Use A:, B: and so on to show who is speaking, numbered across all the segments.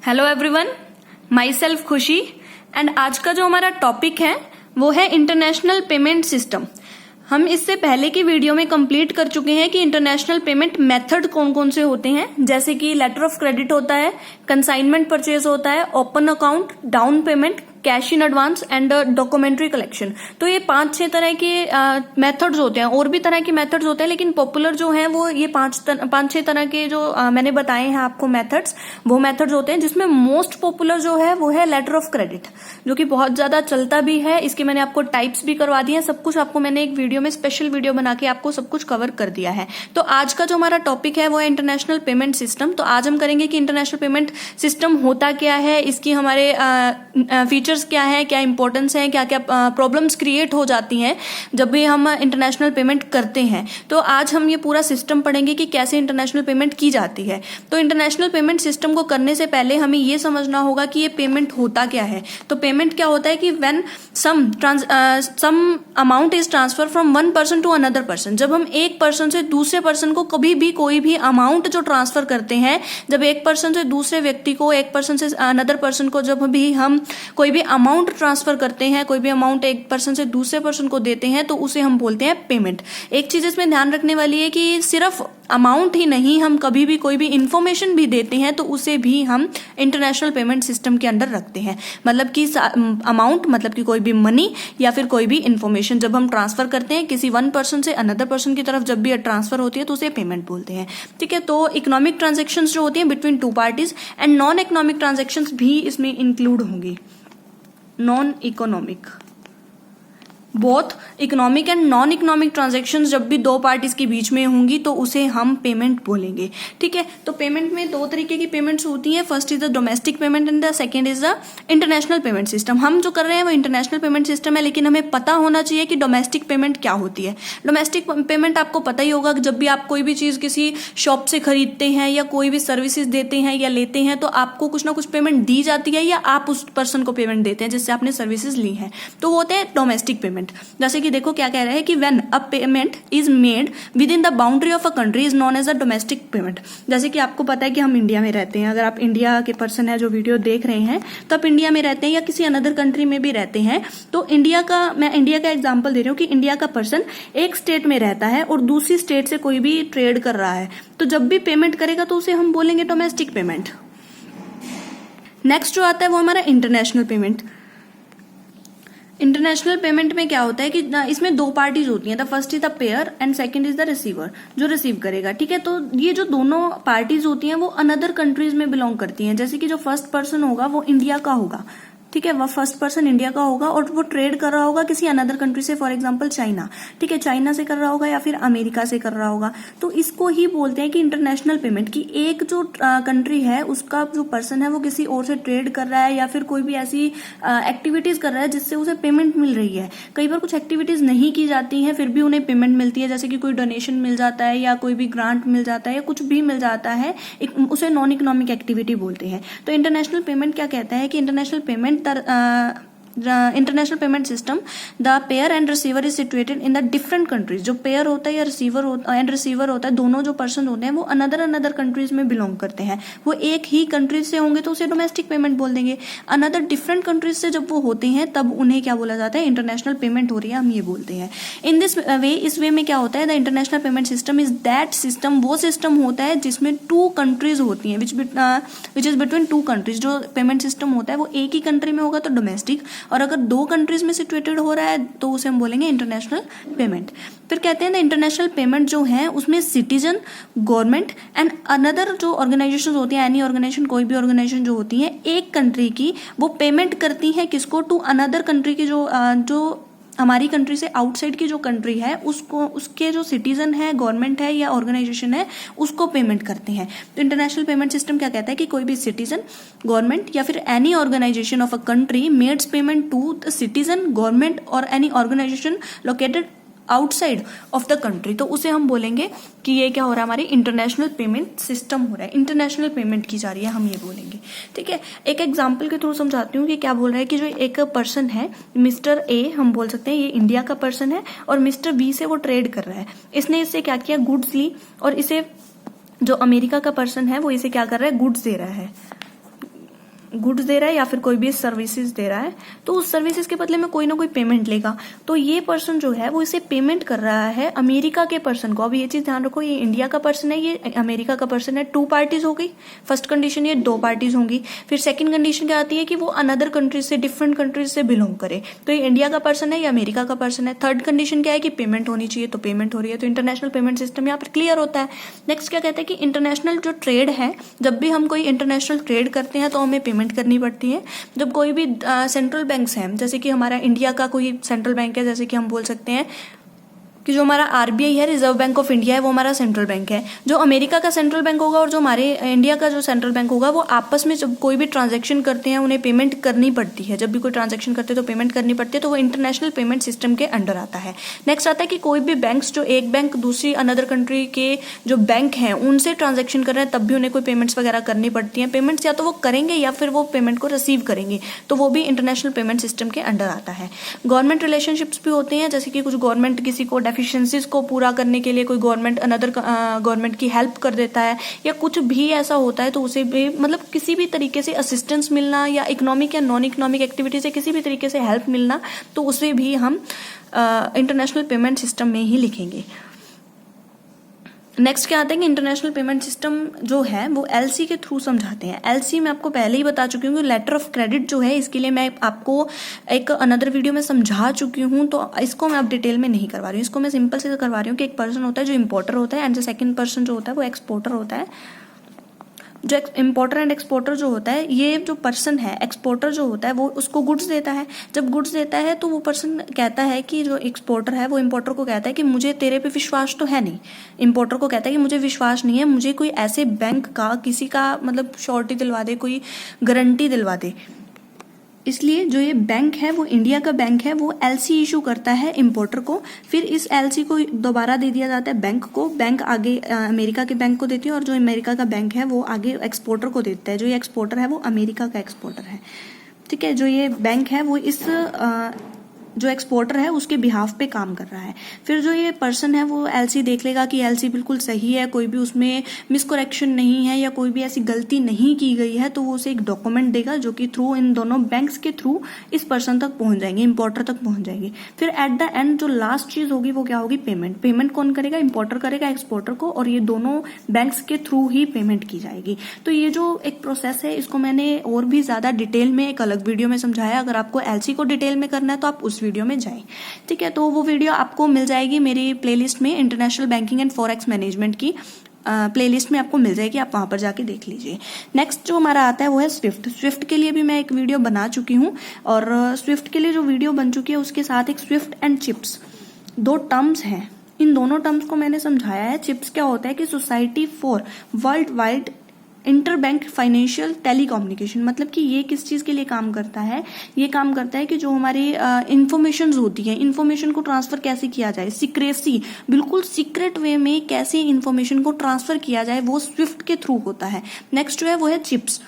A: Hello everyone, my self खुशी and आज का जो हमारा टॉपिक है वो है इंटरनेशनल पेमेंट सिस्टम। हम इससे पहले की वीडियो में कंप्लीट कर चुके हैं कि इंटरनेशनल पेमेंट मेथड कौन कौन से होते हैं, जैसे कि लेटर ऑफ क्रेडिट होता है, कंसाइनमेंट परचेज होता है, open account, down payment, cash in advance and documentary collection. तो ये 5-6 तरह के मेथड्स होते हैं। और भी तरह के मेथड्स होते हैं, लेकिन पॉपुलर जो हैं वो ये 5-6 तरह के जो मैंने बताए हैं आपको मेथड्स, वो मेथड्स होते हैं। जिसमें मोस्ट पॉपुलर जो है वो है लेटर ऑफ क्रेडिट, जो कि बहुत ज्यादा चलता भी है। इसके मैंने आपको टाइप्स भी करवा दिए हैं, सब कुछ आपको मैंने एक वीडियो में स्पेशल वीडियो बना के आपको सब कुछ कवर कर दिया है। तो आज का जो हमारा टॉपिक है वो है इंटरनेशनल पेमेंट सिस्टम। तो आज हम करेंगे कि इंटरनेशनल पेमेंट सिस्टम होता क्या है, इसकी हमारे फीचर्स क्या है, क्या इंपॉर्टेंस है, क्या क्या प्रॉब्लम्स क्रिएट हो जाती हैं जब भी हम इंटरनेशनल पेमेंट करते हैं। तो आज हम ये पूरा सिस्टम पढ़ेंगे कि कैसे इंटरनेशनल पेमेंट की जाती है। तो इंटरनेशनल पेमेंट सिस्टम को करने से पहले हमें ये समझना होगा कि ये पेमेंट होता क्या है। तो पेमेंट क्या होता है कि when some amount is transfer from one person to another person. जब हम एक पर्सन से दूसरे पर्सन को कभी भी कोई भी अमाउंट जो ट्रांसफर करते हैं, जब एक पर्सन से दूसरे व्यक्ति को, एक पर्सन से अनदर पर्सन को जब भी हम कोई भी अमाउंट ट्रांसफर करते हैं, कोई भी अमाउंट एक पर्सन से दूसरे पर्सन को देते हैं, तो उसे हम बोलते हैं पेमेंट। एक चीज इसमें ध्यान रखने वाली है कि सिर्फ अमाउंट ही नहीं, हम कभी भी कोई भी इंफॉर्मेशन भी देते हैं तो उसे भी हम इंटरनेशनल पेमेंट सिस्टम के अंडर रखते हैं। मतलब कि अमाउंट मतलब कि कोई भी मनी या फिर कोई भी इंफॉर्मेशन जब हम ट्रांसफर करते हैं किसी वन पर्सन से अनदर पर्सन की तरफ, जब भी ट्रांसफर होती है तो उसे पेमेंट बोलते हैं। ठीक है, तो इकोनॉमिक ट्रांजेक्शन्स जो होती हैं between two parties and non economic transactions भी इसमें इंक्लूड होंगी। Non economic, both economic and non economic transactions जब भी दो पार्टीज के बीच में होंगी तो उसे हम पेमेंट बोलेंगे। ठीक है, तो पेमेंट में दो तरीके की पेमेंट्स होती हैं। First is the domestic payment and the second is the international payment system. हम जो कर रहे हैं वो इंटरनेशनल पेमेंट सिस्टम है, लेकिन हमें पता होना चाहिए कि डोमेस्टिक पेमेंट क्या होती है। डोमेस्टिक पेमेंट आपको पता ही होगा कि जब भी आप कोई भी चीज किसी शॉप से खरीदते हैं या कोई भी सर्विसेज देते हैं या लेते हैं, तो आपको कुछ ना कुछ पेमेंट दी जाती है या आप उस पर्सन को पेमेंट देते हैं जिससे आपने सर्विसेज ली हैं, तो वो होते हैं डोमेस्टिक पेमेंट। जैसे कि देखो क्या कह रहा है कि when a payment is made within the boundary of a country is known as a domestic payment. जैसे कि आपको पता है कि हम इंडिया में रहते हैं, अगर आप इंडिया के पर्सन है जो वीडियो देख रहे हैं तो आप इंडिया में रहते हैं या किसी अनदर कंट्री में भी रहते हैं, तो मैं इंडिया का एग्जांपल दे रही हूँ कि इंडिया का पर्सन एक स्टेट में रहता है और दूसरी स्टेट से कोई भी ट्रेड कर रहा है, तो जब भी पेमेंट करेगा तो उसे हम बोलेंगे डोमेस्टिक पेमेंट। नेक्स्ट जो आता है वो हमारा इंटरनेशनल पेमेंट। इंटरनेशनल पेमेंट में क्या होता है कि इसमें दो पार्टीज होती हैं। The first is the payer and second is the receiver, जो रिसीव करेगा। ठीक है, तो ये जो दोनों पार्टीज होती हैं वो अनदर कंट्रीज में बिलोंग करती हैं। जैसे कि जो फर्स्ट पर्सन होगा वो इंडिया का होगा, ठीक है, वह फर्स्ट पर्सन इंडिया का होगा और वो ट्रेड कर रहा होगा किसी अनदर कंट्री से, फॉर एग्जांपल चाइना। ठीक है, चाइना से कर रहा होगा या फिर अमेरिका से कर रहा होगा, तो इसको ही बोलते हैं कि इंटरनेशनल पेमेंट। की एक जो कंट्री है उसका जो पर्सन है वो किसी और से ट्रेड कर रहा है या फिर कोई भी ऐसी एक्टिविटीज कर रहा है जिससे उसे पेमेंट मिल रही है। कई बार कुछ एक्टिविटीज नहीं की जाती हैं फिर भी उन्हें पेमेंट मिलती है, जैसे कि कोई डोनेशन मिल जाता है या कोई भी ग्रांट मिल जाता है या कुछ भी मिल जाता है, उसे नॉन इकोनॉमिक एक्टिविटी बोलते हैं। तो इंटरनेशनल पेमेंट क्या कहता है कि international payment international payment system, the payer and receiver is situated in the different countries. जो पेयर होता है या रिसीवर होता है, दोनों जो पर्सन होते हैं वो अनदर कंट्रीज में बिलोंग करते हैं। वो एक ही कंट्रीज से होंगे तो उसे डोमेस्टिक पेमेंट बोल देंगे। अनदर डिफरेंट कंट्रीज से जब वो होते हैं तब उन्हें क्या बोला जाता है, इंटरनेशनल पेमेंट हो रही है, हम ये बोलते हैं। इन दिस वे, इस वे में क्या होता है, the international payment system is that system, वो सिस्टम होता है जिसमें टू कंट्रीज होती हैं, which is between two countries. जो पेमेंट सिस्टम होता है वो एक ही कंट्री में होगा तो डोमेस्टिक, और अगर दो कंट्रीज में सिचुएटेड हो रहा है तो उसे हम बोलेंगे इंटरनेशनल पेमेंट। फिर कहते हैं ना इंटरनेशनल पेमेंट जो है उसमें सिटीजन, गवर्नमेंट एंड अनदर जो ऑर्गेनाइजेशन होती है, एनी ऑर्गेनाइजेशन, कोई भी ऑर्गेनाइजेशन जो होती है एक कंट्री की, वो पेमेंट करती है किसको, टू अनदर कंट्री की, जो हमारी कंट्री से आउटसाइड की जो कंट्री है उसको, उसके जो सिटीजन है, गवर्नमेंट है या ऑर्गेनाइजेशन है, उसको पेमेंट करते हैं। तो इंटरनेशनल पेमेंट सिस्टम क्या कहता है कि कोई भी सिटीजन, गवर्नमेंट या फिर any organisation of a country makes payment to the citizen, government और any organisation located outside of the country, तो उसे हम बोलेंगे कि ये क्या हो रहा है, हमारी इंटरनेशनल पेमेंट सिस्टम हो रहा है, इंटरनेशनल पेमेंट की जा रही है, हम ये बोलेंगे। ठीक है, एक एग्जांपल के थ्रू समझाती हूँ कि क्या बोल रहा है कि जो एक पर्सन है, मिस्टर ए हम बोल सकते हैं, ये इंडिया का पर्सन है और मिस्टर बी से वो ट्रेड कर रहा है। इसने इससे क्या किया, गुड्स ली, और इसे जो अमेरिका का पर्सन है वो इसे क्या कर रहा है, गुड्स दे रहा है। गुड्स दे रहा है या फिर कोई भी सर्विसेज दे रहा है, तो उस सर्विसेज के बदले में कोई ना कोई पेमेंट लेगा। तो ये पर्सन जो है वो इसे पेमेंट कर रहा है अमेरिका के पर्सन को। अब ये चीज ध्यान रखो, ये इंडिया का पर्सन है, ये अमेरिका का पर्सन है। 2 पार्टीज हो गई। फर्स्ट कंडीशन ये 2 पार्टीज होंगी। फिर सेकंड कंडीशन क्या आती है कि वो अनदर कंट्रीज से, डिफरेंट कंट्रीज से बिलोंग करे। तो ये इंडिया का पर्सन है या अमेरिका का पर्सन है। थर्ड कंडीशन क्या है कि पेमेंट होनी चाहिए, तो पेमेंट हो रही है। तो इंटरनेशनल पेमेंट सिस्टम यहाँ पर क्लियर होता है। नेक्स्ट क्या कहते हैं कि इंटरनेशनल जो ट्रेड है, जब भी हम कोई इंटरनेशनल ट्रेड करते हैं तो हमें पेमेंट करनी पड़ती है। जब कोई भी सेंट्रल बैंक्स हैं, जैसे कि हमारा इंडिया का कोई सेंट्रल बैंक है, जैसे कि हम बोल सकते हैं कि जो हमारा आरबीआई है, रिजर्व बैंक ऑफ इंडिया है, वो हमारा सेंट्रल बैंक है। जो अमेरिका का सेंट्रल बैंक होगा और जो हमारे इंडिया का जो सेंट्रल बैंक होगा, वो आपस में जब कोई भी ट्रांजैक्शन करते हैं उन्हें पेमेंट करनी पड़ती है। जब भी कोई ट्रांजैक्शन करते हैं तो पेमेंट करनी पड़ती है, तो वो इंटरनेशनल पेमेंट सिस्टम के अंडर आता है। नेक्स्ट आता है कि कोई भी बैंक्स, जो एक बैंक दूसरी अनदर कंट्री के जो बैंक हैं उनसे ट्रांजेक्शन कर रहे हैं, तब भी उन्हें कोई पेमेंट्स वगैरह करनी पड़ती हैं। पेमेंट्स या तो वो करेंगे या फिर वो पेमेंट को रिसीव करेंगे, तो वो भी इंटरनेशनल पेमेंट सिस्टम के अंडर आता है। गवर्नमेंट रिलेशनशिप्स भी होते हैं, जैसे कि कुछ गवर्नमेंट किसी को डेफिशिएंसीज को पूरा करने के लिए कोई गवर्नमेंट अनदर गवर्नमेंट की हेल्प कर देता है, या कुछ भी ऐसा होता है तो उसे भी मतलब किसी भी तरीके से असिस्टेंस मिलना या इकोनॉमिक या नॉन इकोनॉमिक एक्टिविटी से किसी भी तरीके से हेल्प मिलना, तो उसे भी हम इंटरनेशनल पेमेंट सिस्टम में ही लिखेंगे। नेक्स्ट क्या आता है कि इंटरनेशनल पेमेंट सिस्टम जो है वो एलसी के थ्रू समझाते हैं। एलसी मैं आपको पहले ही बता चुकी हूँ, लेटर ऑफ क्रेडिट जो है, इसके लिए मैं आपको एक अनदर वीडियो में समझा चुकी हूँ, तो इसको मैं अब डिटेल में नहीं करवा रही हूँ। इसको मैं सिंपल से करवा रही हूँ कि एक पर्सन होता है जो इम्पोर्टर होता है, एंड जो सेकंड पर्सन जो होता है वो एक्सपोर्टर होता है। जो इम्पोर्टर एंड एक्सपोर्टर जो होता है, ये जो पर्सन है एक्सपोर्टर जो होता है वो उसको गुड्स देता है। जब गुड्स देता है तो वो पर्सन कहता है कि जो एक्सपोर्टर है वो इम्पोर्टर को कहता है कि मुझे तेरे पे विश्वास तो है नहीं। इम्पोर्टर को कहता है कि मुझे विश्वास नहीं है, मुझे कोई ऐसे बैंक का किसी का मतलब श्योरिटी दिलवा दे, कोई गारंटी दिलवा दे। इसलिए जो ये बैंक है वो इंडिया का बैंक है, वो एलसी इशू करता है इम्पोर्टर को। फिर इस एलसी को दोबारा दे दिया जाता है बैंक को। बैंक आगे अमेरिका के बैंक को देती है, और जो अमेरिका का बैंक है वो आगे एक्सपोर्टर को देता है। जो ये एक्सपोर्टर है वो अमेरिका का एक्सपोर्टर है, ठीक है। जो ये बैंक है वो इस जो एक्सपोर्टर है उसके बिहाफ पे काम कर रहा है। फिर जो ये पर्सन है वो एलसी देख लेगा कि एलसी बिल्कुल सही है, कोई भी उसमें मिसकरेक्शन नहीं है या कोई भी ऐसी गलती नहीं की गई है, तो वो उसे एक डॉक्यूमेंट देगा जो कि थ्रू इन दोनों बैंक्स के थ्रू इस पर्सन तक पहुंच जाएंगे, इम्पोर्टर तक पहुंच जाएंगे। फिर एट द एंड जो लास्ट चीज होगी वो क्या होगी, पेमेंट। पेमेंट कौन करेगा, इम्पोर्टर करेगा एक्सपोर्टर को, और ये दोनों बैंक्स के थ्रू ही पेमेंट की जाएगी। तो ये जो एक प्रोसेस है इसको मैंने और भी ज्यादा डिटेल में एक अलग वीडियो में समझाया। अगर आपको एलसी को डिटेल में करना है तो आप उस वीडियो में जाएं, ठीक है। तो वो वीडियो आपको मिल जाएगी मेरी प्लेलिस्ट में, international banking and forex management की प्लेलिस्ट में आपको मिल जाएगी, आप वहां पर जाके देख लीजिए। नेक्स्ट जो हमारा आता है वो है स्विफ्ट। स्विफ्ट के लिए भी मैं एक वीडियो बना चुकी हूँ, और स्विफ्ट के लिए जो वीडियो बन चुकी है उसके साथ एक स्विफ्ट एंड चिप्स 2 टर्म्स हैं। इन दोनों टर्म्स को मैंने समझाया है। चिप्स क्या होता है कि society for world wide inter bank financial telecommunication, मतलब कि ये किस चीज के लिए काम करता है, ये काम करता है कि जो हमारी इंफॉर्मेशन होती है, इंफॉर्मेशन को ट्रांसफर कैसे किया जाए, सीक्रेसी, बिल्कुल सीक्रेट वे में कैसे इंफॉर्मेशन को ट्रांसफर किया जाए, वो स्विफ्ट के थ्रू होता है। नेक्स्ट जो है वो है चिप्स।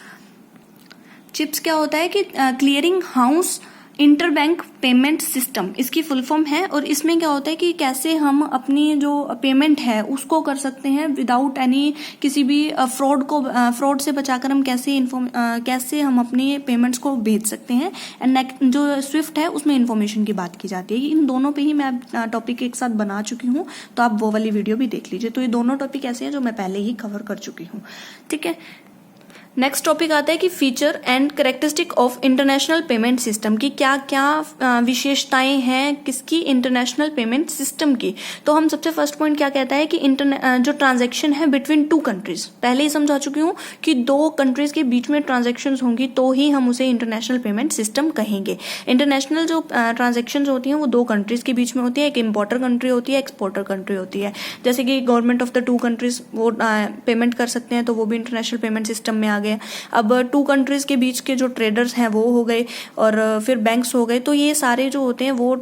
A: चिप्स क्या होता है कि clearing house inter bank payment system, इसकी फुल फॉर्म है। और इसमें क्या होता है कि कैसे हम अपनी जो पेमेंट है उसको कर सकते हैं विदाउट एनी किसी भी फ्रॉड से बचाकर हम कैसे हम अपनी पेमेंट्स को भेज सकते हैं। एंड जो स्विफ्ट है उसमें इंफॉर्मेशन की बात की जाती है। इन दोनों पे ही मैं टॉपिक एक साथ बना चुकी हूँ, तो आप वो वाली वीडियो भी देख लीजिए। तो ये दोनों टॉपिक ऐसे हैं जो मैं पहले ही कवर कर चुकी हूँ, ठीक है। नेक्स्ट टॉपिक आता है कि feature and characteristic of international payment system की क्या क्या विशेषताएं हैं किसकी, इंटरनेशनल पेमेंट सिस्टम की। तो हम सबसे फर्स्ट पॉइंट क्या कहता है कि जो ट्रांजैक्शन है बिटवीन 2 कंट्रीज, पहले ही समझा चुकी हूँ कि 2 कंट्रीज के बीच में ट्रांजैक्शन होंगी तो ही हम उसे इंटरनेशनल पेमेंट सिस्टम कहेंगे। इंटरनेशनल जो ट्रांजैक्शन होती हैं वो 2 कंट्रीज के बीच में होती है, एक इम्पोर्टर कंट्री होती है, एक्सपोर्टर कंट्री होती है। जैसे कि गवर्नमेंट ऑफ द 2 कंट्रीज वो पेमेंट कर सकते हैं, तो वो भी इंटरनेशनल पेमेंट सिस्टम में आ गए। अब 2 कंट्रीज के बीच के जो ट्रेडर्स हैं वो हो गए, और फिर बैंक्स हो गए। तो ये सारे जो होते हैं वो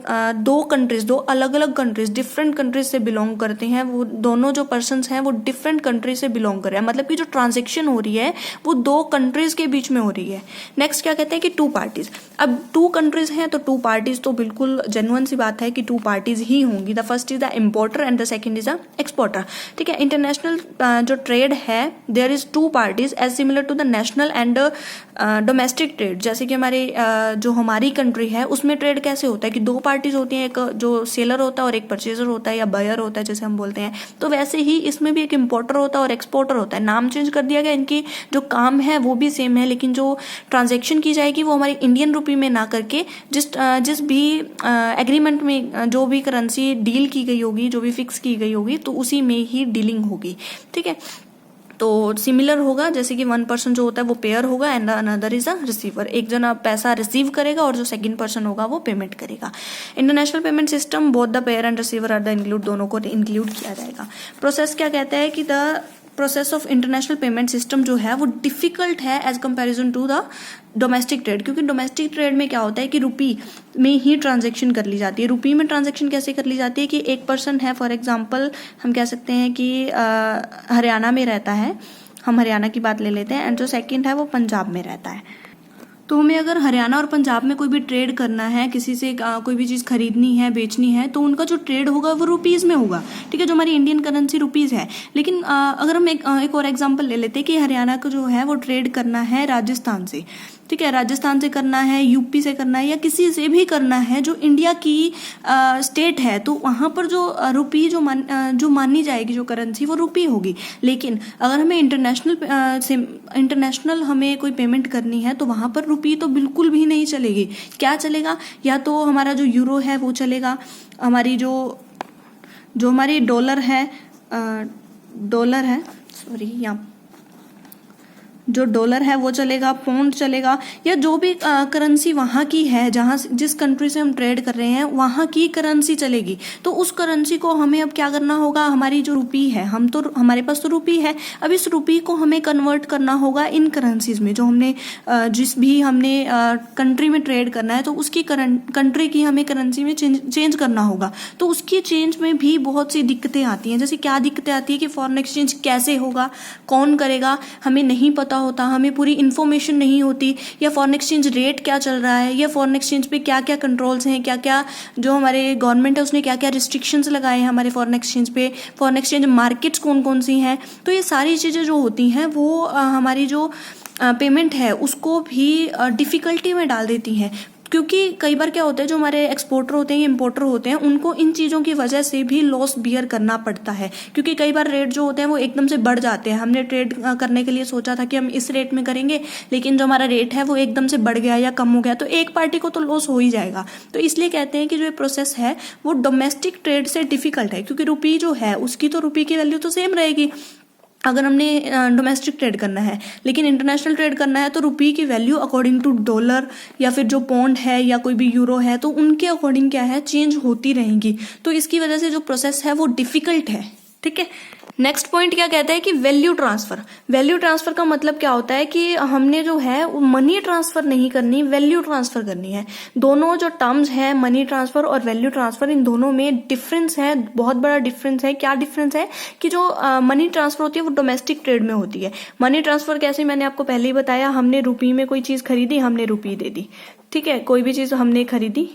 A: 2 अलग अलग कंट्रीज, डिफरेंट कंट्रीज से बिलोंग करते हैं। वो दोनों जो पर्सन्स हैं वो डिफरेंट कंट्रीज से बिलोंग कर रहे हैं, मतलब कि जो ट्रांजेक्शन हो रही है वो 2 कंट्रीज के बीच में हो रही है। नेक्स्ट क्या कहते हैं कि 2 पार्टीज। अब 2 कंट्रीज हैं तो 2 पार्टीज तो बिल्कुल जेन्युइन सी बात है कि 2 पार्टीज ही होंगी। The first is the importer and the second is the exporter, ठीक है। इंटरनेशनल जो ट्रेड है there is 2 parties as similar to the national and domestic trade. जैसे कि जो हमारी कंट्री है उसमें ट्रेड कैसे होता है कि दो पार्टीज होती हैं, एक जो सेलर होता है और एक परचेजर होता है या बायर होता है जैसे हम बोलते हैं। तो वैसे ही इसमें भी एक इम्पोर्टर होता है और एक्सपोर्टर होता है। नाम चेंज कर दिया गया, इनकी जो काम है वो भी सेम है, लेकिन जो ट्रांजेक्शन की जाएगी वो हमारी इंडियन रुपी में ना करके जिस भी एग्रीमेंट में जो भी करेंसी डील की गई होगी, जो भी फिक्स की गई होगी, तो उसी में ही डीलिंग होगी। ठीक है, तो सिमिलर होगा, जैसे कि 1 पर्सन जो होता है वो पेयर होगा and another is a receiver. एक जना पैसा रिसीव करेगा और जो सेकंड पर्सन होगा वो पेमेंट करेगा। International payment system both the payer and receiver are the include, दोनों को इंक्लूड किया जाएगा। प्रोसेस क्या कहता है कि the process of international payment system जो है वो डिफिकल्ट है as comparison to the domestic trade, क्योंकि डोमेस्टिक ट्रेड में क्या होता है कि रुपी में ही ट्रांजैक्शन कर ली जाती है। रुपी में ट्रांजैक्शन कैसे कर ली जाती है कि एक पर्सन है, फॉर एग्जांपल हम कह सकते हैं कि हरियाणा में रहता है, हम हरियाणा की बात ले लेते हैं, एंड जो सेकंड है वो पंजाब में रहता है। तो हमें अगर हरियाणा और पंजाब में कोई भी ट्रेड करना है, किसी से कोई भी चीज़ खरीदनी है, बेचनी है, तो उनका जो ट्रेड होगा वो रुपीज़ में होगा। ठीक है, जो हमारी इंडियन करेंसी रुपीज़ है। लेकिन अगर हम एक और एग्जांपल ले लेते हैं कि हरियाणा को जो है वो ट्रेड करना है राजस्थान से, ठीक है, राजस्थान से करना है, यूपी से करना है, या किसी से भी करना है जो इंडिया की स्टेट है, तो वहाँ पर जो रुपी जो मानी जाएगी जो करेंसी वो रुपी होगी। लेकिन अगर हमें इंटरनेशनल हमें कोई पेमेंट करनी है तो वहाँ पर रुपी तो बिल्कुल भी नहीं चलेगी। क्या चलेगा? या तो हमारा जो यूरो है वो चलेगा, हमारी जो हमारी डॉलर है जो डॉलर है वो चलेगा, पाउंड चलेगा, या जो भी करेंसी वहाँ की है, जहाँ जिस कंट्री से हम ट्रेड कर रहे हैं वहाँ की करेंसी चलेगी। तो उस करेंसी को हमें अब क्या करना होगा, हमारी जो रुपी है, हमारे पास तो रुपी है, अब इस रुपी को हमें कन्वर्ट करना होगा इन करेंसीज में, जो हमने जिस भी हमने कंट्री में ट्रेड करना है तो उसकी कंट्री की हमें करेंसी में चेंज करना होगा। तो उसकी चेंज में भी बहुत सी दिक्कतें आती हैं। जैसे क्या दिक्कतें आती है कि फॉरेन एक्सचेंज कैसे होगा, कौन करेगा, हमें नहीं पता होता, हमें पूरी इन्फॉर्मेशन नहीं होती, या फॉरेन एक्सचेंज रेट क्या चल रहा है, या फॉरेन एक्सचेंज पे क्या क्या कंट्रोल्स हैं, क्या क्या जो हमारे गवर्नमेंट है उसने क्या क्या रिस्ट्रिक्शंस लगाए हैं हमारे फॉरेन एक्सचेंज पे, फॉरेन एक्सचेंज मार्केट्स कौन कौन सी हैं। तो ये सारी चीज़ें जो होती हैं वो हमारी जो पेमेंट है उसको भी डिफ़िकल्टी में डाल देती हैं। क्योंकि कई बार क्या होता है, जो हमारे एक्सपोर्टर होते हैं, इम्पोर्टर होते हैं, उनको इन चीज़ों की वजह से भी लॉस बियर करना पड़ता है। क्योंकि कई बार रेट जो होते हैं वो एकदम से बढ़ जाते हैं। हमने ट्रेड करने के लिए सोचा था कि हम इस रेट में करेंगे, लेकिन जो हमारा रेट है वो एकदम से बढ़ गया या कम हो गया, तो एक पार्टी को तो लॉस हो ही जाएगा। तो इसलिए कहते हैं कि जो ये प्रोसेस है वो डोमेस्टिक ट्रेड से डिफिकल्ट है, क्योंकि रुपी जो है उसकी तो रुपी की वैल्यू तो सेम रहेगी अगर हमने डोमेस्टिक ट्रेड करना है, लेकिन इंटरनेशनल ट्रेड करना है तो रुपी की वैल्यू अकॉर्डिंग टू डॉलर या फिर जो पाउंड है या कोई भी यूरो है, तो उनके अकॉर्डिंग क्या है, चेंज होती रहेंगी। तो इसकी वजह से जो प्रोसेस है वो डिफिकल्ट है। ठीक है, नेक्स्ट पॉइंट क्या कहता है कि वैल्यू ट्रांसफर। वैल्यू ट्रांसफर का मतलब क्या होता है कि हमने जो है मनी ट्रांसफर नहीं करनी, वैल्यू ट्रांसफर करनी है। दोनों जो टर्म्स है, मनी ट्रांसफर और वैल्यू ट्रांसफर, इन दोनों में डिफरेंस है, बहुत बड़ा डिफरेंस है। क्या डिफरेंस है कि जो मनी ट्रांसफर होती है वो डोमेस्टिक ट्रेड में होती है। मनी ट्रांसफर कैसे, मैंने आपको पहले ही बताया, हमने रुपी में कोई चीज खरीदी, हमने रुपी दे दी। ठीक है, कोई भी चीज हमने खरीदी,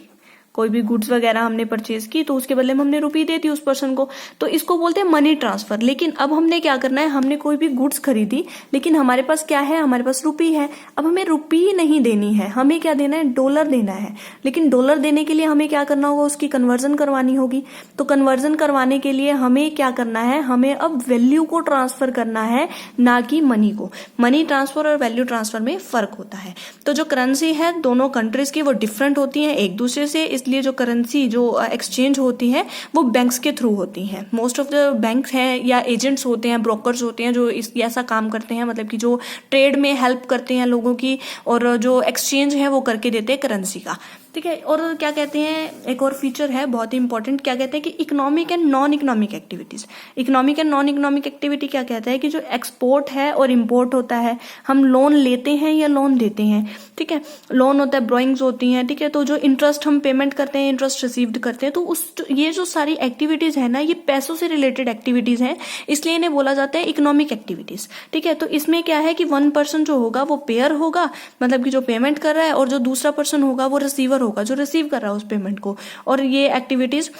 A: कोई भी गुड्स वगैरह हमने परचेज की, तो उसके बदले में हमने रुपी दे दी उस पर्सन को, तो इसको बोलते हैं मनी ट्रांसफर। लेकिन अब हमने क्या करना है, हमने कोई भी गुड्स खरीदी, लेकिन हमारे पास क्या है, हमारे पास रुपी है। अब हमें रुपी नहीं देनी है, हमें क्या देना है, डॉलर देना है। लेकिन डॉलर देने के लिए हमें क्या करना होगा, उसकी कन्वर्जन करवानी होगी। तो कन्वर्जन करवाने के लिए हमें क्या करना है, हमें अब वैल्यू को ट्रांसफर करना है, ना कि मनी को। मनी ट्रांसफर और वैल्यू ट्रांसफर में फर्क होता है। तो जो करेंसी है दोनों कंट्रीज की वो डिफरेंट होती है एक दूसरे से, इसलिए जो करेंसी जो एक्सचेंज होती है वो बैंक्स के थ्रू होती हैं। मोस्ट ऑफ द बैंक्स हैं या एजेंट्स होते हैं, ब्रोकर्स होते हैं जो ऐसा काम करते हैं, मतलब कि जो ट्रेड में हेल्प करते हैं लोगों की, और जो एक्सचेंज है वो करके देते हैं करेंसी का। ठीक है, और क्या कहते हैं, एक और फीचर है बहुत ही इंपॉर्टेंट, क्या कहते हैं कि economic and non economic activities. Economic and non economic activity क्या कहता है कि जो एक्सपोर्ट है और इम्पोर्ट होता है, हम लोन लेते हैं या लोन देते हैं। ठीक है, लोन होता है, ब्रोइंग्स होती हैं। ठीक है, तो जो इंटरेस्ट हम पेमेंट करते हैं, इंटरेस्ट रिसीव्ड करते हैं, तो ये जो सारी एक्टिविटीज है ना, ये पैसों से रिलेटेड एक्टिविटीज हैं, इसलिए इन्हें बोला जाता है इकोनॉमिक एक्टिविटीज। ठीक है, तो इसमें क्या है कि 1 पर्सन जो होगा वो पेयर होगा, मतलब कि जो पेमेंट कर रहा है, और जो दूसरा पर्सन होगा वो रिसीवर होगा, जो रिसीव कर रहा है उस पेमेंट को। और ये एक्टिविटीज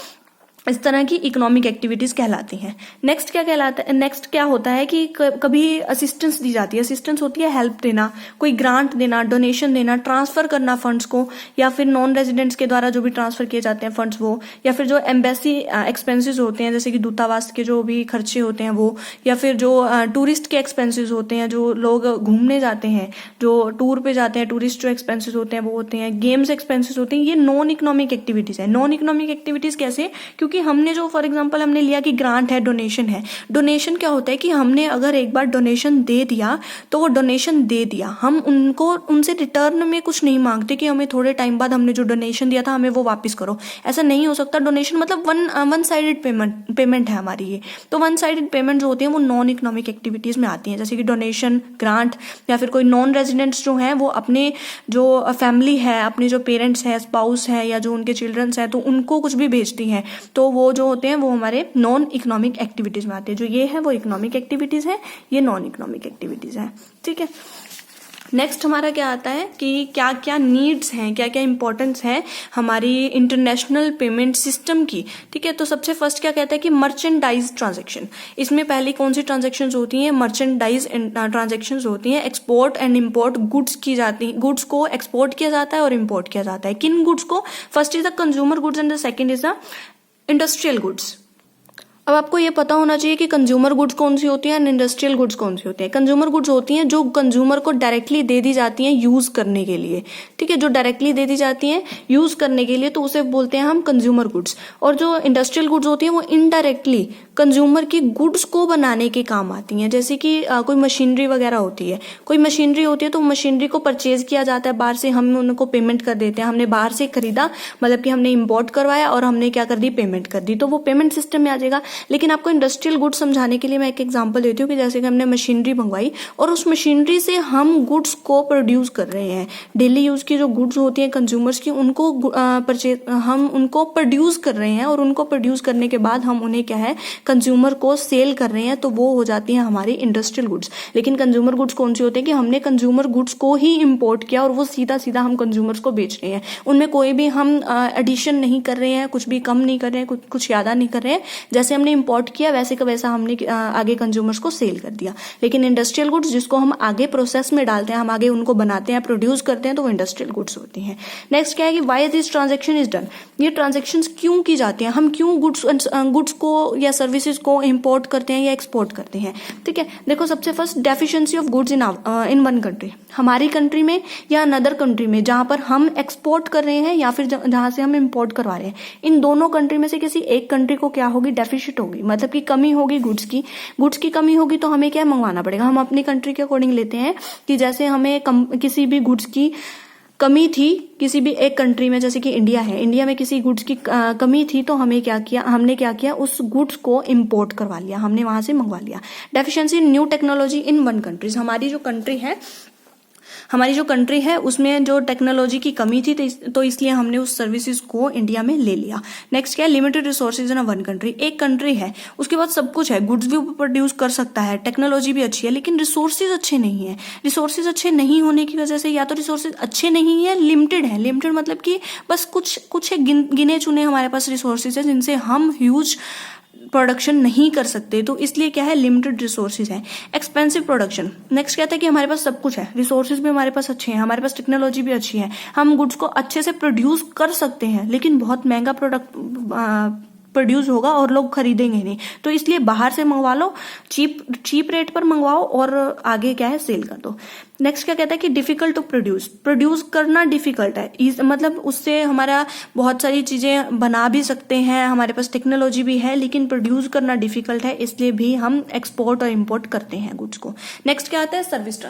A: इस तरह की इकोनॉमिक एक्टिविटीज कहलाती हैं। नेक्स्ट क्या कहलाता है, नेक्स्ट क्या होता है कि कभी असिस्टेंस दी जाती है। असिस्टेंस होती है हेल्प देना, कोई ग्रांट देना, डोनेशन देना, ट्रांसफर करना फंड्स को, या फिर नॉन रेजिडेंट्स के द्वारा जो भी ट्रांसफर किए जाते हैं फंड्स वो, या फिर जो एम्बेसी एक्सपेंसेस होते हैं जैसे कि दूतावास के जो भी खर्चे होते हैं वो, या फिर जो टूरिस्ट के एक्सपेंसेस होते हैं, जो लोग घूमने जाते हैं, जो टूर पे जाते हैं, टूरिस्ट जो एक्सपेंसेस होते हैं वो होते हैं, गेम्स एक्सपेंसेस होते हैं, ये नॉन इकोनॉमिक एक्टिविटीज है। नॉन इकोनॉमिक एक्टिविटीज कैसे, क्योंकि हमने जो फॉर एग्जांपल हमने लिया कि ग्रांट है, डोनेशन है। डोनेशन क्या होता है कि हमने अगर एक बार डोनेशन दे दिया तो वो डोनेशन दे दिया, हम उनको उनसे रिटर्न में कुछ नहीं मांगते कि हमें थोड़े टाइम बाद हमने जो डोनेशन दिया था हमें वो वापस करो, ऐसा नहीं हो सकता। डोनेशन मतलब वन साइडेड पेमेंट है हमारी ये। तो वन साइडेड पेमेंट जो होती है वो नॉन इकोनॉमिक एक्टिविटीज में आती है, जैसे कि डोनेशन, ग्रांट, या फिर कोई नॉन रेजिडेंट्स जो हैं वो अपने जो फैमिली है, अपने जो पेरेंट्स है, स्पाउस है, या जो उनके चिल्ड्रंस है तो उनको कुछ भी भेजती हैं, तो वो जो होते हैं वो हमारे नॉन इकोनॉमिक एक्टिविटीज में आते हैं। जो ये है वो इकोनॉमिक एक्टिविटीज है, ये नॉन इकोनॉमिक एक्टिविटीज है। ठीक है, नेक्स्ट हमारा क्या आता है कि क्या क्या नीड्स हैं, क्या क्या इंपॉर्टेंस है हमारी इंटरनेशनल पेमेंट सिस्टम की। ठीक है, तो सबसे फर्स्ट क्या कहता है कि मर्चेंडाइज ट्रांजैक्शन। इसमें पहले कौन सी ट्रांजैक्शन होती हैं, मर्चेंडाइज ट्रांजैक्शन होती हैं। एक्सपोर्ट एंड इम्पोर्ट गुड्स की जाती है, गुड्स को एक्सपोर्ट किया जाता है और इम्पोर्ट किया जाता है। किन गुड्स को, first is the consumer goods and the second is the industrial goods. अब आपको ये पता होना चाहिए कि कंज्यूमर गुड्स कौन सी होती हैं एंड इंडस्ट्रियल गुड्स कौन सी होती हैं। कंज्यूमर गुड्स होती हैं जो कंज्यूमर को डायरेक्टली दे दी जाती हैं यूज करने के लिए। ठीक है, जो डायरेक्टली दे दी जाती हैं यूज करने के लिए तो उसे बोलते हैं हम कंज्यूमर गुड्स। और जो इंडस्ट्रियल गुड्स होती हैं वो इनडायरेक्टली कंज्यूमर की गुड्स को बनाने के काम आती हैं, जैसे कि कोई मशीनरी वगैरह होती है, कोई मशीनरी होती है तो मशीनरी को परचेज किया जाता है बाहर से, हम उनको पेमेंट कर देते हैं। हमने बाहर से खरीदा, मतलब कि हमने इम्पोर्ट करवाया और हमने क्या कर दी, पेमेंट कर दी, तो वो पेमेंट सिस्टम में आ जाएगा। लेकिन आपको इंडस्ट्रियल गुड्स समझाने के लिए मैं एक एग्जांपल देती हूँ कि जैसे कि हमने मशीनरी मंगवाई और उस मशीनरी से हम गुड्स को प्रोड्यूस कर रहे हैं। डेली यूज की जो गुड्स होती हैं कंज्यूमर्स की, उनको हम उनको प्रोड्यूस कर रहे हैं और उनको प्रोड्यूस करने के बाद हम उन्हें क्या है, कंज्यूमर को सेल कर रहे हैं, तो वो हो जाती हैं हमारी इंडस्ट्रियल गुड्स। लेकिन कंज्यूमर गुड्स कौन सी होती है कि हमने कंज्यूमर गुड्स को ही इंपोर्ट किया और वो सीधा सीधा हम कंज्यूमर्स को बेच रहे हैं, उनमें कोई भी हम एडिशन नहीं कर रहे हैं, कुछ भी कम नहीं कर रहे हैं, कुछ ज्यादा नहीं कर रहे हैं। जैसे हमने इंपोर्ट किया वैसे का वैसा हमने आगे कंज्यूमर्स को सेल कर दिया। लेकिन इंडस्ट्रियल गुड्स जिसको हम आगे प्रोसेस में डालते हैं, हम आगे उनको बनाते हैं, प्रोड्यूस करते हैं, तो वो इंडस्ट्रियल गुड्स होती हैं। नेक्स्ट क्या है कि why this transaction is done, ये ट्रांजैक्शंस क्यों की जाती हैं, हम क्यों गुड्स को या सर्विसेज को इंपोर्ट करते हैं या एक्सपोर्ट करते हैं। ठीक है, देखो सबसे first deficiency of goods in one country, हमारी कंट्री में या अनदर कंट्री में जहां पर हम एक्सपोर्ट कर रहे हैं या फिर जहां से हम इंपोर्ट करवा रहे हैं, इन दोनों कंट्री में से किसी एक कंट्री को क्या होगी, डेफिशिट होगी, मतलब कि कमी होगी गुड्स की कमी होगी। तो हमें क्या मंगवाना पड़ेगा, हम अपनी कंट्री के अकॉर्डिंग लेते हैं कि जैसे हमें किसी भी गुड्स की कमी थी किसी भी एक कंट्री में, जैसे कि इंडिया है, इंडिया में किसी गुड्स की कमी थी तो हमने क्या किया उस गुड्स को इंपोर्ट करवा लिया, हमने वहां से मंगवा लिया। Deficiency in new technology in one countries, हमारी जो कंट्री है उसमें जो टेक्नोलॉजी की कमी थी तो इसलिए हमने उस सर्विसेज को इंडिया में ले लिया। नेक्स्ट क्या है, limited resources in one country, एक कंट्री है उसके पास सब कुछ है, गुड्स भी प्रोड्यूस कर सकता है, टेक्नोलॉजी भी अच्छी है, लेकिन रिसोर्सेज अच्छे नहीं है। रिसोर्सेज अच्छे नहीं होने की वजह से या तो रिसोर्सेज अच्छे नहीं है, लिमिटेड मतलब कि बस कुछ है, गिने चुने हमारे पास रिसोर्सेज है जिनसे हम ह्यूज प्रोडक्शन नहीं कर सकते, तो इसलिए क्या है, लिमिटेड रिसोर्सेज है। एक्सपेंसिव प्रोडक्शन, नेक्स्ट क्या था कि हमारे पास सब कुछ है, रिसोर्सेज भी हमारे पास अच्छे हैं, हमारे पास टेक्नोलॉजी भी अच्छी है, हम गुड्स को अच्छे से प्रोड्यूस कर सकते हैं, लेकिन बहुत महंगा प्रोडक्ट प्रोड्यूस होगा और लोग खरीदेंगे नहीं, तो इसलिए बाहर से मंगवा लो, चीप रेट पर मंगवाओ और आगे क्या है, सेल कर दो। नेक्स्ट क्या कहता है कि डिफिकल्ट टू प्रोड्यूस करना डिफिकल्ट है, मतलब उससे हमारा बहुत सारी चीजें बना भी सकते हैं, हमारे पास टेक्नोलॉजी भी है, लेकिन प्रोड्यूस करना डिफिकल्ट है, इसलिए भी हम एक्सपोर्ट और इंपोर्ट करते हैं गुड्स को। नेक्स्ट क्या आता है, सर्विस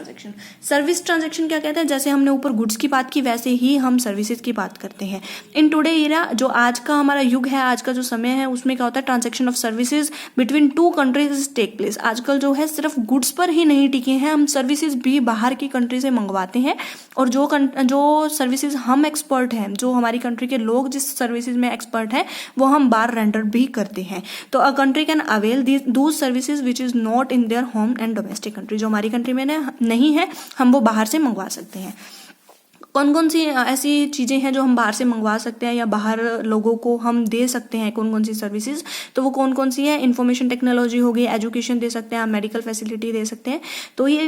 A: ट्रांजेक्शन क्या कहता है, जैसे हमने ऊपर गुड्स की बात की वैसे ही हम सर्विसेज की बात करते हैं। इन टुडे एरा, जो आज का हमारा युग है, आज का जो समय है, उसमें क्या होता है, transaction of services between two countries take place. आजकल जो है सिर्फ गुड्स पर ही नहीं टिके हैं, हम सर्विसेज भी बाहर की कंट्री से मंगवाते हैं, और जो सर्विसेज हम एक्सपर्ट हैं, जो हमारी कंट्री के लोग जिस सर्विसेज में एक्सपर्ट हैं, वो हम बाहर रेंडर भी करते हैं। तो a country can avail those services which is not in their home and domestic country, जो हमारी कंट्री में नहीं है हम वो बाहर से मंगवा सकते हैं। कौन कौन सी ऐसी चीज़ें हैं जो हम बाहर से मंगवा सकते हैं या बाहर लोगों को हम दे सकते हैं, कौन कौन सी सर्विसेज, तो वो कौन कौन सी है? इंफॉर्मेशन टेक्नोलॉजी हो गई, एजुकेशन दे सकते हैं, आप मेडिकल फैसिलिटी दे सकते हैं। तो ये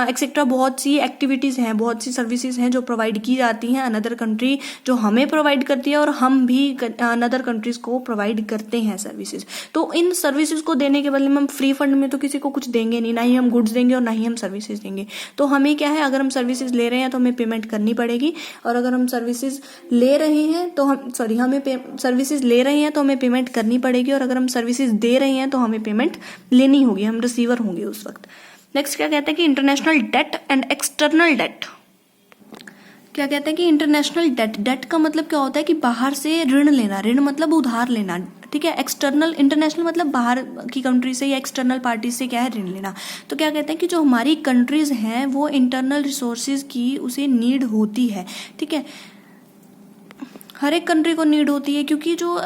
A: एक्सेट्रा बहुत सी एक्टिविटीज़ हैं, बहुत सी सर्विसेज हैं जो प्रोवाइड की जाती हैं अनदर कंट्री, जो हमें प्रोवाइड करती है और हम भी अनदर कंट्रीज़ को प्रोवाइड करते हैं सर्विसेज। तो इन सर्विसेज को देने के बदले में हम फ्री फंड में तो किसी को कुछ देंगे नहीं, ना ही हम गुड्स देंगे और ना ही हम सर्विसेज देंगे। तो हमें क्या है, अगर हम सर्विसेज ले रहे हैं तो हमें पेमेंट करनी पड़ेगी, और अगर हम सर्विसेज ले रहे हैं तो सर्विसेज ले रहे हैं तो हमें पेमेंट करनी पड़ेगी, और अगर हम सर्विसेज दे रहे हैं तो हमें पेमेंट लेनी होगी, हम रिसीवर होंगे उस वक्त। नेक्स्ट क्या कहते हैं कि international debt and external debt. क्या कहते हैं कि इंटरनेशनल डेट, डेट का मतलब क्या होता है कि बाहर से ऋण लेना, ऋण मतलब उधार लेना, ठीक है। एक्सटर्नल, इंटरनेशनल मतलब बाहर की कंट्री से या एक्सटर्नल पार्टी से क्या है, ऋण लेना। तो क्या कहते हैं कि जो हमारी कंट्रीज हैं वो इंटरनल रिसोर्सेज की उसे नीड होती है, ठीक है। हर एक कंट्री को नीड होती है, क्योंकि जो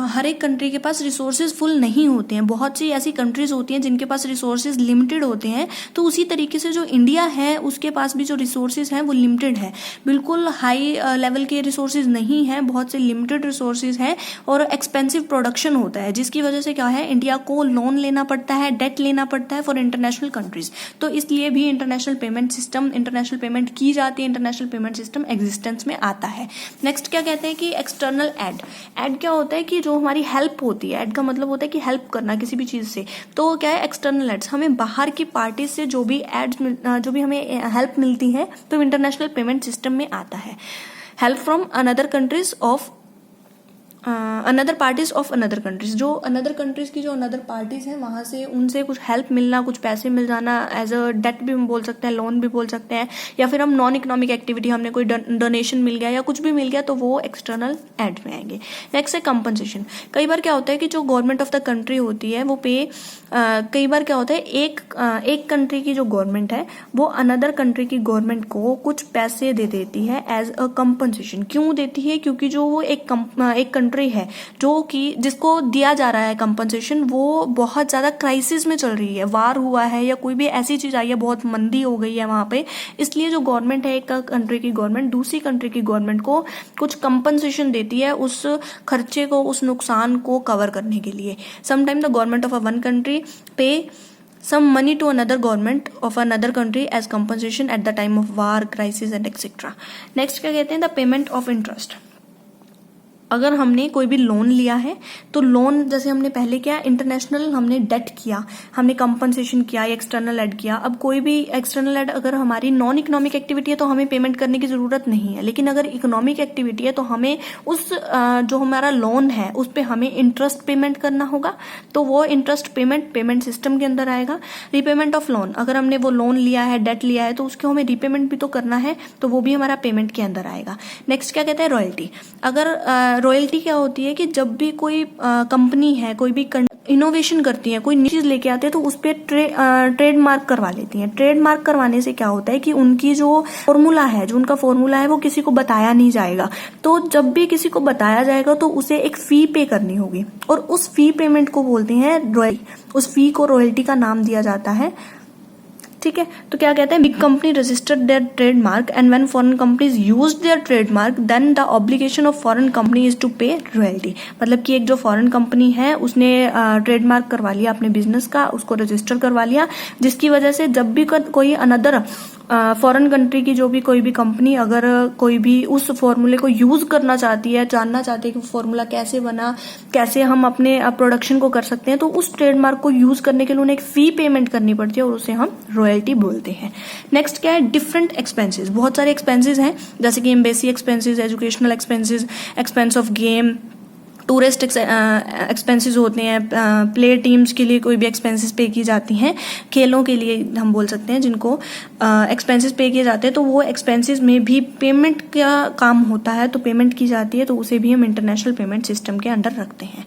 A: हर एक कंट्री के पास रिसोर्सेज फुल नहीं होते हैं। बहुत सी ऐसी कंट्रीज होती हैं जिनके पास रिसोर्सेज लिमिटेड होते हैं। तो उसी तरीके से जो इंडिया है उसके पास भी जो रिसोर्सेज हैं वो लिमिटेड है, बिल्कुल हाई लेवल के रिसोर्सेज नहीं है, बहुत से लिमिटेड रिसोर्सेज हैं, और एक्सपेंसिव प्रोडक्शन होता है, जिसकी वजह से क्या है, इंडिया को लोन लेना पड़ता है, डेट लेना पड़ता है फॉर इंटरनेशनल कंट्रीज। तो इसलिए भी international payment system, international payment की जाती है, इंटरनेशनल पेमेंट सिस्टम एग्जिस्टेंस में आता है। नेक्स्ट क्या कहते हैं कि एक्सटर्नल एड। एड क्या होता है कि जो हमारी हेल्प होती है, एड का मतलब होता है कि हेल्प करना किसी भी चीज से। तो क्या है, एक्सटर्नल एड्स, हमें बाहर की पार्टी से जो भी एड्स, जो भी हमें हेल्प मिलती है तो इंटरनेशनल पेमेंट सिस्टम में आता है। Help from another countries of another parties of another countries, जो अनदर कंट्रीज की जो अनदर पार्टीज हैं वहां से उनसे कुछ हेल्प मिलना, कुछ पैसे मिल जाना, एज अ डेट भी हम बोल सकते हैं, लोन भी बोल सकते हैं, या फिर हम नॉन इकोनॉमिक एक्टिविटी, हमने कोई डोनेशन मिल गया या कुछ भी मिल गया तो वो एक्सटर्नल एड में आएंगे। नेक्स्ट है कंपनसेशन। कई बार क्या होता है कि जो गवर्नमेंट ऑफ द कंट्री होती है वो कई बार क्या होता है, एक कंट्री की जो गवर्नमेंट है वो अनदर कंट्री की गवर्नमेंट को कुछ पैसे दे देती है एज अ कंपनसेशन। क्यों देती है? क्योंकि जो वो एक कंट्री है जो कि जिसको दिया जा रहा है कंपनसेशन, वो बहुत ज्यादा क्राइसिस में चल रही है, वार हुआ है या कोई भी ऐसी चीज आई है, बहुत मंदी हो गई है वहां पे, इसलिए जो गवर्नमेंट है एक कंट्री की गवर्नमेंट दूसरी कंट्री की गवर्नमेंट को कुछ कंपनसेशन देती है उस खर्चे को, उस नुकसान को कवर करने के लिए। Sometime the government of a one country पे some money to another government of another country as compensation at the time of war, crisis and etc. Next क्या कहते हैं, the payment of interest। अगर हमने कोई भी लोन लिया है तो लोन, जैसे हमने पहले किया इंटरनेशनल, हमने डेट किया, हमने कंपनसेशन किया, एक्सटर्नल एड किया। अब कोई भी एक्सटर्नल एड अगर हमारी नॉन इकोनॉमिक एक्टिविटी है तो हमें पेमेंट करने की जरूरत नहीं है, लेकिन अगर इकोनॉमिक एक्टिविटी है तो हमें उस जो हमारा लोन है उस पर हमें इंटरेस्ट पेमेंट करना होगा, तो वो इंटरेस्ट पेमेंट सिस्टम के अंदर आएगा। रिपेमेंट ऑफ लोन, अगर हमने वो लोन लिया है, डेट लिया है, तो उसको हमें रिपेमेंट भी तो करना है, तो वो भी हमारा पेमेंट के अंदर आएगा। नेक्स्ट क्या कहते हैं, रॉयल्टी। अगर रॉयल्टी क्या होती है कि जब भी कोई कंपनी है, कोई भी इनोवेशन करती है, कोई नई चीज लेके आते हैं तो उस पर ट्रेडमार्क करवा लेती हैं। ट्रेडमार्क करवाने से क्या होता है कि उनकी जो फॉर्मूला है, जो उनका फॉर्मूला है वो किसी को बताया नहीं जाएगा। तो जब भी किसी को बताया जाएगा तो उसे एक फी पे करनी होगी, और उस फी पेमेंट को बोलते हैं रॉयल्टी। उस फी को रॉयल्टी का नाम दिया जाता है, ठीक है। तो क्या कहते हैं, big company registered their trademark and when foreign companies used their trademark then the obligation of foreign company is to pay royalty. मतलब कि एक जो फॉरेन कंपनी है उसने ट्रेडमार्क करवा लिया अपने बिजनेस का, उसको रजिस्टर करवा लिया, जिसकी वजह से जब भी कोई अनदर फॉरेन कंट्री की जो भी कोई भी कंपनी अगर कोई भी उस फॉर्मूले को यूज करना चाहती है, जानना चाहती है कि फॉर्मूला कैसे बना, कैसे हम अपने प्रोडक्शन को कर सकते हैं, तो उस ट्रेडमार्क को यूज करने के लिए उन्हें एक फी पेमेंट करनी पड़ती है और उसे हम रॉयल्टी बोलते हैं। नेक्स्ट क्या है, डिफरेंट एक्सपेंसेस। बहुत सारे एक्सपेंसेस हैं, जैसे कि embassy expenses, educational expenses, expense of game, tourist expenses होते हैं, प्ले टीम्स के लिए कोई भी एक्सपेंसेस पे की जाती हैं, खेलों के लिए हम बोल सकते हैं जिनको एक्सपेंसेस पे किए जाते हैं, तो वो एक्सपेंसेस में भी पेमेंट का काम होता है, तो पेमेंट की जाती है, तो उसे भी हम इंटरनेशनल पेमेंट सिस्टम के अंडर रखते हैं।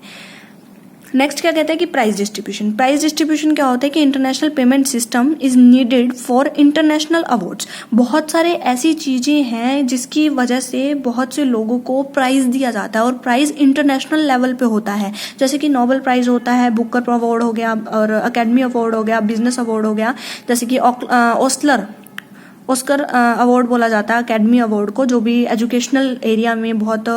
A: नेक्स्ट क्या कहते हैं कि प्राइस डिस्ट्रीब्यूशन। प्राइस डिस्ट्रीब्यूशन क्या होता है कि international payment system is needed for international awards. बहुत सारे ऐसी चीजें हैं जिसकी वजह से बहुत से लोगों को प्राइज दिया जाता है, और प्राइज इंटरनेशनल लेवल पे होता है, जैसे कि नोबेल प्राइज होता है, बुकर अवार्ड हो गया, और अकेडमी अवार्ड हो गया, बिजनेस अवार्ड हो गया, जैसे कि ऑस्कर अवार्ड बोला जाता है, अकेडमी अवार्ड को, जो भी एजुकेशनल एरिया में बहुत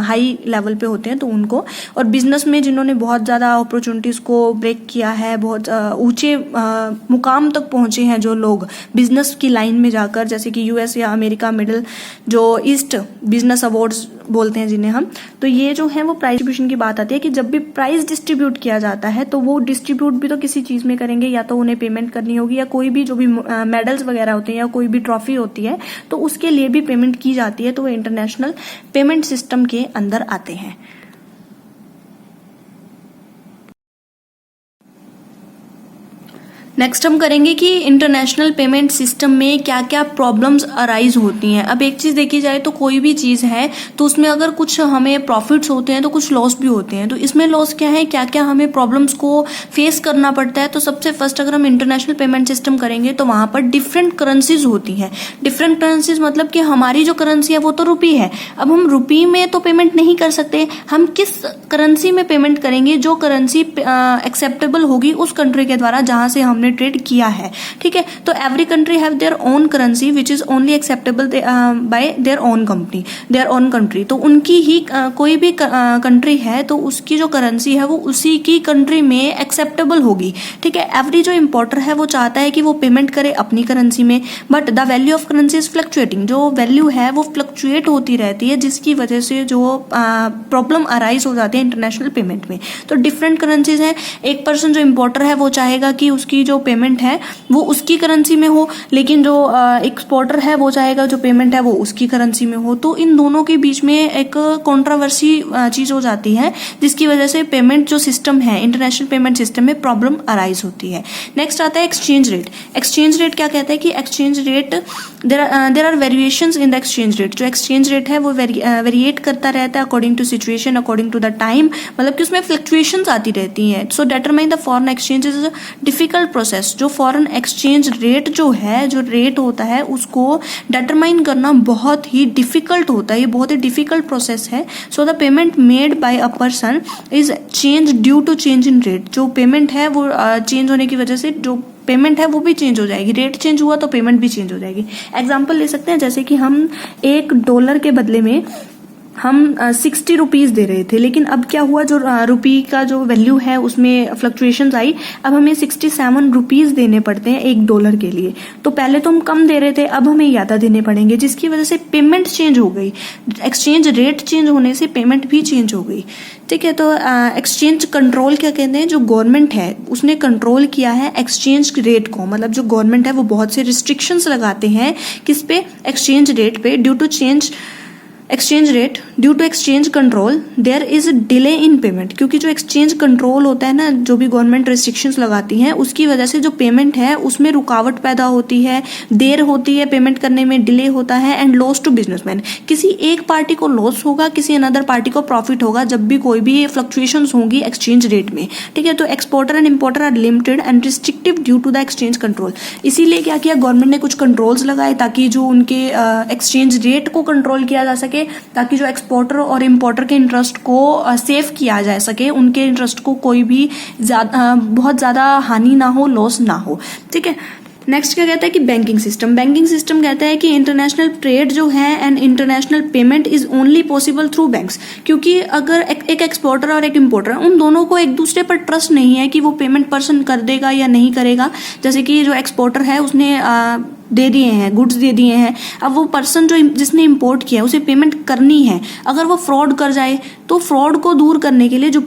A: हाई लेवल पे होते हैं तो उनको, और बिजनेस में जिन्होंने बहुत ज़्यादा अपॉर्चुनिटीज़ को ब्रेक किया है, बहुत ऊंचे मुकाम तक पहुंचे हैं जो लोग बिजनेस की लाइन में जाकर, जैसे कि यूएस या अमेरिका, मिडिल जो ईस्ट बिजनेस अवार्ड्स बोलते हैं जिन्हें हम, तो ये जो है वो प्राइज डिस्ट्रीब्यूशन की बात आती है कि जब भी प्राइज डिस्ट्रीब्यूट किया जाता है तो वो डिस्ट्रीब्यूट भी तो किसी चीज में करेंगे, या तो उन्हें पेमेंट करनी होगी, या कोई भी जो भी मेडल्स वगैरह होते हैं या कोई भी ट्रॉफी होती है तो उसके लिए भी पेमेंट की जाती है, तो वो इंटरनेशनल पेमेंट सिस्टम के अंदर आते हैं। नेक्स्ट हम करेंगे कि इंटरनेशनल पेमेंट सिस्टम में क्या क्या प्रॉब्लम्स अराइज होती हैं। अब एक चीज देखी जाए तो कोई भी चीज है तो उसमें अगर कुछ हमें प्रॉफिट्स होते हैं तो कुछ लॉस भी होते हैं, तो इसमें लॉस क्या है, क्या क्या हमें प्रॉब्लम्स को फेस करना पड़ता है। तो सबसे फर्स्ट अगर हम इंटरनेशनल पेमेंट सिस्टम करेंगे तो वहां पर डिफरेंट करेंसीज होती हैं। डिफरेंट करेंसीज मतलब कि हमारी जो करेंसी है वो तो रुपी है, अब हम रुपी में तो पेमेंट नहीं कर सकते, हम किस करेंसी में पेमेंट करेंगे, जो करेंसी एक्सेप्टेबल होगी उस कंट्री के द्वारा जहां से हमने ट्रेड किया है। ठीक है, तो every country have their own currency which is only acceptable bye their own company, their own country. तो उनकी ही कोई भी कंट्री है तो उसकी जो करेंसी है वो उसी की कंट्री में एक्सेप्टेबल होगी। ठीक है, एवरी जो इंपोर्टर है वो चाहता है कि वो पेमेंट करे अपनी करेंसी में, but the value of currency is fluctuating, जो वैल्यू है वो फ्लक्चुएट होती रहती है, जिसकी वजह से जो प्रॉब्लम अराइज हो जाती है इंटरनेशनल पेमेंट में। तो डिफरेंट करेंसीज हैं, एक पर्सन जो इंपोर्टर है वो चाहेगा कि उसकी जो पेमेंट है वो उसकी करेंसी में हो, लेकिन जो एक्सपोर्टर है वो चाहेगा जो पेमेंट है वो उसकी करेंसी में हो। तो इन दोनों के बीच में एक कंट्रोवर्सी चीज हो जाती है, जिसकी वजह से पेमेंट जो सिस्टम है इंटरनेशनल पेमेंट सिस्टम में प्रॉब्लम अराइज होती है। नेक्स्ट आता है एक्सचेंज रेट। एक्सचेंज रेट क्या कहता है कि exchange rate there are variations in the exchange rate. जो एक्सचेंज रेट है वो वेरिएट करता रहता है according to situation, according to the time, मतलब कि उसमें फ्लक्चुएशंस आती रहती हैं। So determine the foreign exchange is difficult process. जो फॉरेन एक्सचेंज रेट जो है, जो रेट होता है उसको डिटरमाइन करना बहुत ही डिफिकल्ट होता है, ये बहुत ही डिफिकल्ट प्रोसेस है। So the payment made by a person is change due to change in rate. जो पेमेंट है वो चेंज होने की वजह से जो पेमेंट है वो भी चेंज हो जाएगी, रेट चेंज हुआ तो पेमेंट भी चेंज हो जाएगी। एग्जाम्पल ले सकते हैं, जैसे कि हम $1 के बदले में हम 60 रुपीज दे रहे थे, लेकिन अब क्या हुआ, जो रुपी का जो वैल्यू है उसमें फ्लक्चुएशंस आई, अब हमें 67 रुपीज देने पड़ते हैं $1 के लिए। तो पहले तो हम कम दे रहे थे, अब हमें ज्यादा देने पड़ेंगे, जिसकी वजह से पेमेंट चेंज हो गई। एक्सचेंज रेट चेंज होने से पेमेंट भी चेंज हो गई। ठीक है, तो एक्सचेंज कंट्रोल क्या कहते हैं, जो गवर्नमेंट है उसने कंट्रोल किया है एक्सचेंज रेट को, मतलब जो गवर्नमेंट है वो बहुत से रिस्ट्रिक्शंस लगाते हैं किस पे, एक्सचेंज रेट पे। Due to change exchange rate, due to exchange control there is delay in payment. क्योंकि जो एक्सचेंज कंट्रोल होता है ना, जो भी गवर्नमेंट रिस्ट्रिक्शंस लगाती हैं उसकी वजह से जो पेमेंट है उसमें रुकावट पैदा होती है, देर होती है पेमेंट करने में, डिले होता है, एंड लॉस टू बिजनेसमैन। किसी एक पार्टी को लॉस होगा, किसी अनदर पार्टी को प्रॉफिट होगा जब भी कोई भी फ्लक्चुएशंस होंगी एक्सचेंज रेट में। ठीक है, तो exporter and importer are limited and restrictive due to the exchange control. इसीलिए क्या किया गवर्नमेंट ने, कुछ कंट्रोल्स लगाए ताकि जो उनके एक्सचेंज रेट को कंट्रोल किया जा सके, ताकि जो एक्सपोर्टर और इंपोर्टर के इंटरेस्ट को सेव किया जा सके, उनके इंटरेस्ट को कोई भी बहुत ज्यादा हानि ना हो, लॉस ना हो। ठीक है, नेक्स्ट क्या कहता है कि बैंकिंग सिस्टम। बैंकिंग सिस्टम कहता है कि इंटरनेशनल ट्रेड जो है and international payment is only possible through banks. क्योंकि अगर एक एक्सपोर्टर और एक इंपोर्टर, उन दोनों को एक दूसरे पर ट्रस्ट नहीं है कि वो पेमेंट पर्सन कर देगा या नहीं करेगा। जैसे कि जो एक्सपोर्टर है उसने दे दिए हैं, गुड्स दे दिए हैं, अब वो पर्सन जो जिसने इंपोर्ट किया है उसे पेमेंट करनी है। अगर वो फ्रॉड कर जाए तो फ्रॉड को दूर करने के लिए जो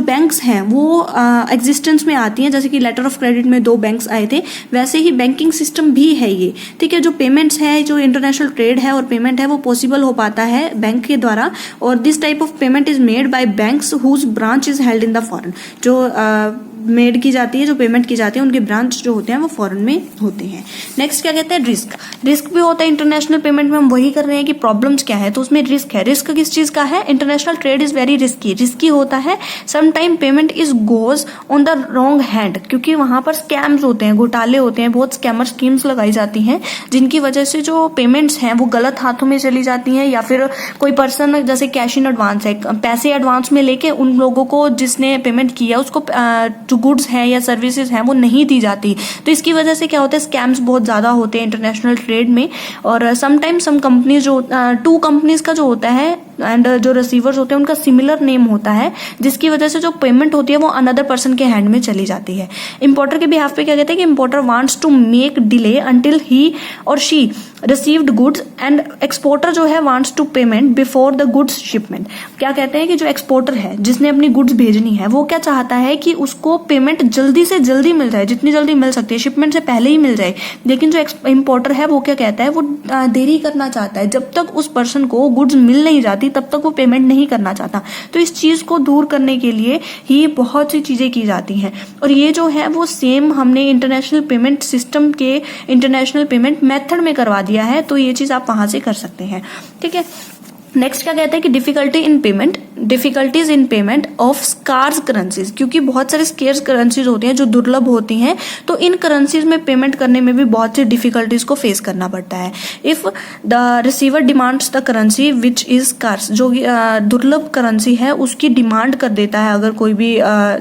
A: बैंक्स हैं वो एग्जिस्टेंस में आती हैं। जैसे कि लेटर ऑफ क्रेडिट में 2 बैंक्स आए थे, वैसे ही बैंकिंग सिस्टम भी है ये। ठीक है, जो पेमेंट्स है, जो इंटरनेशनल ट्रेड है और पेमेंट है वो पॉसिबल हो पाता है बैंक के द्वारा। और this type of payment is made by banks whose branch is held in the foreign. जो मेड की जाती है, जो पेमेंट की जाती है, उनके ब्रांच जो होते हैं वो फॉरेन में होते हैं। नेक्स्ट क्या कहते हैं, रिस्क। रिस्क भी होता है इंटरनेशनल पेमेंट में। हम वही कर रहे हैं कि प्रॉब्लम्स क्या है, तो उसमें रिस्क है। रिस्क किस चीज का है, international trade is very risky. Risky होता है, some time payment is goes on the wrong hand, क्योंकि वहां पर स्कैम्स होते हैं, घोटाले होते हैं, बहुत स्कैमर स्कीम्स लगाई जाती हैं, जिनकी वजह से जो पेमेंट्स हैं वो गलत हाथों में चली जाती हैं। या फिर कोई पर्सन जैसे कैश इन एडवांस है, पैसे एडवांस में लेके उन लोगों को जिसने पेमेंट किया उसको जो गुड्स हैं या सर्विसेज हैं वो नहीं दी जाती। तो इसकी वजह से क्या होता है, स्कैम्स बहुत ज़्यादा होते हैं इंटरनेशनल ट्रेड में। और समटाइम्स सम कंपनीज जो टू कंपनीज का जो होता है एंड जो रिसीवर्स होते हैं उनका सिमिलर नेम होता है, जिसकी वजह से जो पेमेंट होती है वो अनदर पर्सन के हैंड में चली जाती है। इंपोर्टर के बिहाफ पे क्या कहते हैं कि importer wants to make delay until he और she received goods and exporter जो है wants to payment before the goods shipment. क्या कहते हैं कि जो एक्सपोर्टर है जिसने अपनी गुड्स भेजनी है वो क्या चाहता है कि उसको पेमेंट जल्दी से जल्दी मिल जाए, जितनी जल्दी मिल सकती है, शिपमेंट से पहले ही मिल जाए। लेकिन जो इंपोर्टर है वो क्या कहता है, वो देरी करना चाहता है, जब तक उस पर्सन को गुड्स मिल नहीं जाती तब तक वो पेमेंट नहीं करना चाहता। तो इस चीज को दूर करने के लिए ही बहुत सी चीजें की जाती हैं। और ये जो है वो सेम हमने इंटरनेशनल पेमेंट सिस्टम के इंटरनेशनल पेमेंट मेथड में करवा दिया है। तो ये चीज आप वहां से कर सकते हैं, ठीक है। नेक्स्ट क्या कहते हैं कि difficulties in payment of scarce currencies, क्योंकि बहुत सारे स्केर्स करेंसीज होती हैं जो दुर्लभ होती हैं, तो इन करेंसीज में पेमेंट करने में भी बहुत सी डिफिकल्टीज को फेस करना पड़ता है। If the receiver demands the currency which is scarce, जो दुर्लभ करेंसी है उसकी डिमांड कर देता है अगर कोई भी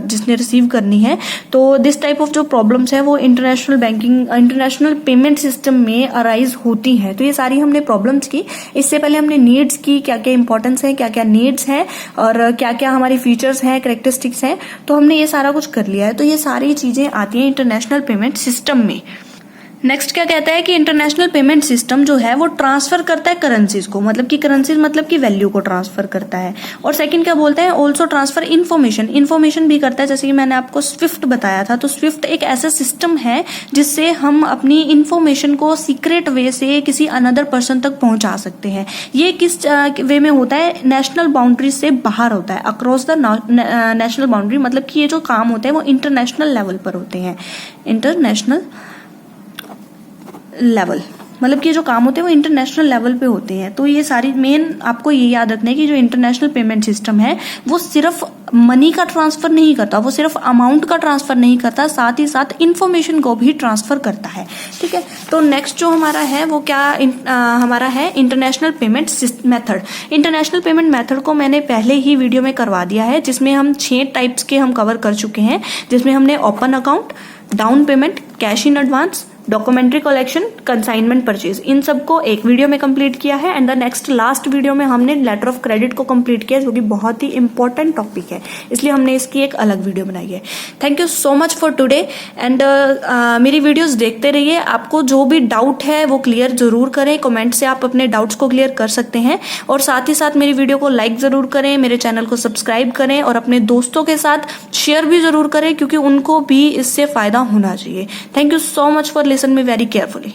A: जिसने रिसीव करनी है, तो दिस टाइप ऑफ जो प्रॉब्लम्स है वो इंटरनेशनल पेमेंट सिस्टम में अराइज होती हैं। तो ये सारी हमने प्रॉब्लम्स की। इससे पहले हमने नीड्स की, क्या क्या इंपॉर्टेंस है, क्या क्या नीड्स हैं और क्या क्या हमारी फीचर्स हैं, कैरेक्टरिस्टिक्स हैं, तो हमने ये सारा कुछ कर लिया है। तो ये सारी चीजें आती हैं इंटरनेशनल पेमेंट सिस्टम में। नेक्स्ट क्या कहता है कि इंटरनेशनल पेमेंट सिस्टम जो है वो ट्रांसफर करता है करेंसीज को, मतलब कि करेंसीज मतलब कि वैल्यू को ट्रांसफर करता है। और सेकंड क्या बोलते हैं, ऑल्सो ट्रांसफर इन्फॉर्मेशन भी करता है। जैसे कि मैंने आपको स्विफ्ट बताया था, तो स्विफ्ट एक ऐसा सिस्टम है जिससे हम अपनी इन्फॉर्मेशन को सीक्रेट वे से किसी अनदर पर्सन तक पहुंचा सकते हैं। ये किस वे में होता है, नेशनल बाउंड्री से बाहर होता है, अक्रॉस द नेशनल बाउंड्री, मतलब कि ये जो काम होते हैं वो इंटरनेशनल लेवल पर होते हैं। इंटरनेशनल लेवल मतलब कि जो काम होते हैं वो इंटरनेशनल लेवल पे होते हैं। तो ये सारी मेन आपको ये याद रखना है कि जो इंटरनेशनल पेमेंट सिस्टम है वो सिर्फ मनी का ट्रांसफर नहीं करता, वो सिर्फ अमाउंट का ट्रांसफर नहीं करता, साथ ही साथ इंफॉर्मेशन को भी ट्रांसफर करता है, ठीक है। तो नेक्स्ट जो हमारा है वो क्या हमारा है international payment method. International payment method को मैंने पहले ही वीडियो में करवा दिया है, जिसमें हम 6 टाइप्स के हम कवर कर चुके हैं, जिसमें हमने open account, down payment, cash in advance, documentary collection, consignment purchase, इन सबको एक वीडियो में कंप्लीट किया है। And the next last video में हमने लेटर ऑफ क्रेडिट को कंप्लीट किया, जो कि बहुत ही इंपॉर्टेंट टॉपिक है, इसलिए हमने इसकी एक अलग वीडियो बनाई है। Thank you so much for today and मेरी वीडियोस देखते रहिए। आपको जो भी डाउट है वो क्लियर जरूर करें, कमेंट से आप अपने डाउट्स को क्लियर कर सकते हैं। और साथ ही साथ मेरी वीडियो को लाइक जरूर करें, मेरे चैनल को सब्सक्राइब करें और अपने दोस्तों के साथ शेयर भी जरूर करें, क्योंकि उनको भी इससे फायदा होना चाहिए। Thank you so much for listen me very carefully.